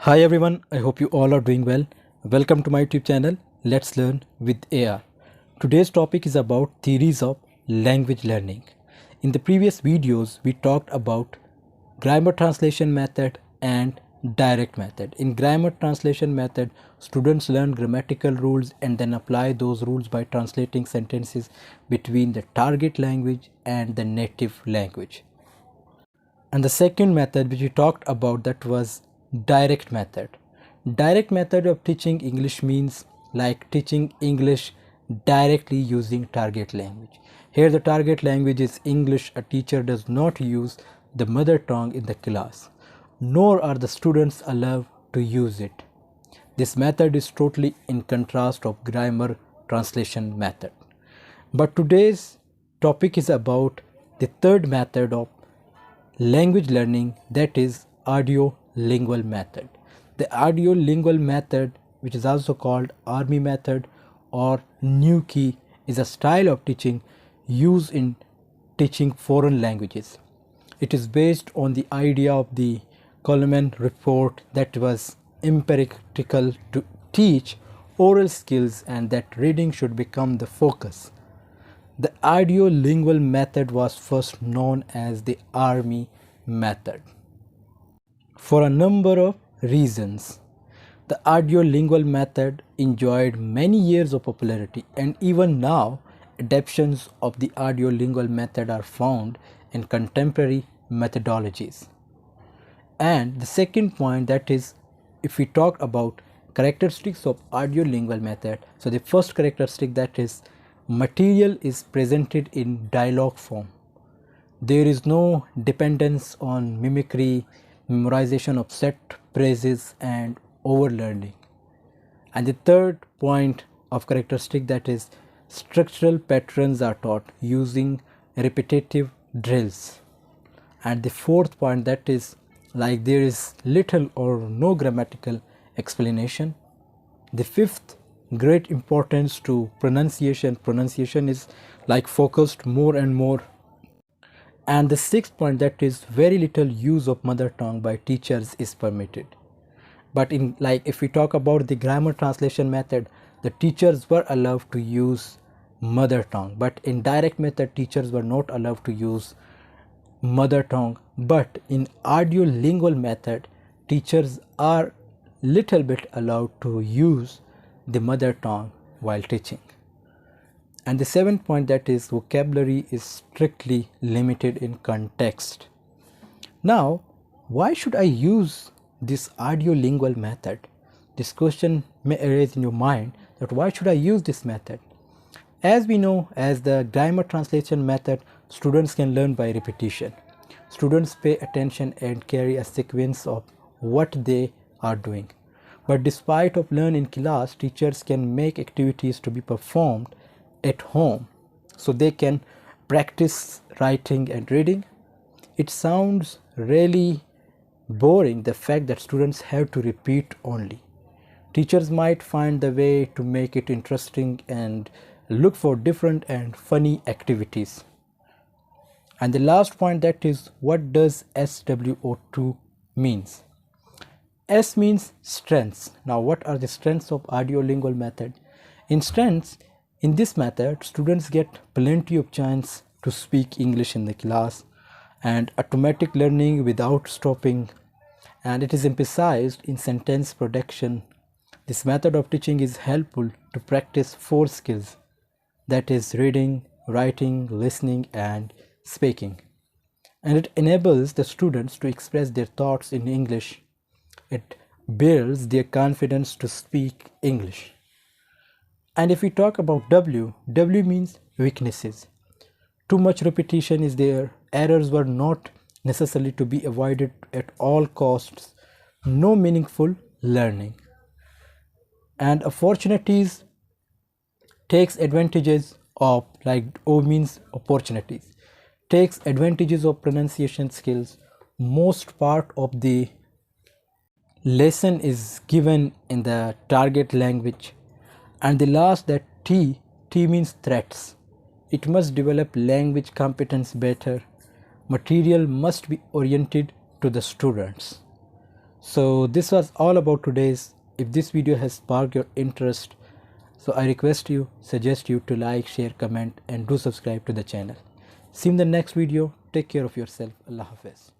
Hi everyone, I hope you all are doing well. Welcome to my YouTube channel, Let's Learn with AR. Today's topic is about theories of language learning. In the previous videos, we talked about grammar translation method and direct method. In grammar translation method, students learn grammatical rules and then apply those rules by translating sentences between the target language and the native language. And the second method which we talked about, that was direct method. Direct method of teaching English means like teaching English directly using target language. Here the target language is English. A teacher does not use the mother tongue in the class, nor are the students allowed to use it. This method is totally in contrast of grammar translation method. But today's topic is about the third method of language learning, that is audio-lingual method. The audio-lingual method, which is also called ARMY method or new key, is a style of teaching used in teaching foreign languages. It is based on the idea of the Coleman report that was empirical to teach oral skills and that reading should become the focus. The audio-lingual method was first known as the ARMY method. For a number of reasons, the audio-lingual method enjoyed many years of popularity, and even now adaptations of the audio-lingual method are found in contemporary methodologies. And the second point, that is, if we talk about characteristics of audio-lingual method, so the first characteristic, that is, material is presented in dialogue form. There is no dependence on mimicry, memorization of set phrases and overlearning. And the third point of characteristic, that is, structural patterns are taught using repetitive drills. And the fourth point, that is, like there is little or no grammatical explanation. The fifth, great importance to pronunciation. Pronunciation is like focused more and more. And the sixth point, that is, very little use of mother tongue by teachers is permitted. But in if we talk about the grammar translation method, the teachers were allowed to use mother tongue, but in direct method teachers were not allowed to use mother tongue. But in audio-lingual method, teachers are little bit allowed to use the mother tongue while teaching. And the seventh point, that is, vocabulary is strictly limited in context. Now, why should I use this audio-lingual method? This question may arise in your mind, that why should I use this method? As we know, as the grammar translation method, students can learn by repetition. Students pay attention and carry a sequence of what they are doing. But despite of learn in class, teachers can make activities to be performed at home, so they can practice writing and reading. It sounds really boring, the fact that students have to repeat only. Teachers might find the way to make it interesting and look for different and funny activities. And the last point, that is, what does SWO2 means? S means strengths. Now, what are the strengths of audio-lingual method? In strengths, in this method, students get plenty of chance to speak English in the class and automatic learning without stopping, and it is emphasized in sentence production. This method of teaching is helpful to practice 4 skills, that is, reading, writing, listening and speaking. And it enables the students to express their thoughts in English. It builds their confidence to speak English. And if we talk about W means weaknesses. Too much repetition is there. Errors were not necessarily to be avoided at all costs. No meaningful learning. And opportunities takes advantages of, like O means opportunities, takes advantages of pronunciation skills. Most part of the lesson is given in the target language. And the last, that T means threats. It must develop language competence better. Material must be oriented to the students. So this was all about today's. If this video has sparked your interest, so I suggest you to like, share, comment and do subscribe to the channel. See you in the next video. Take care of yourself. Allah Hafiz.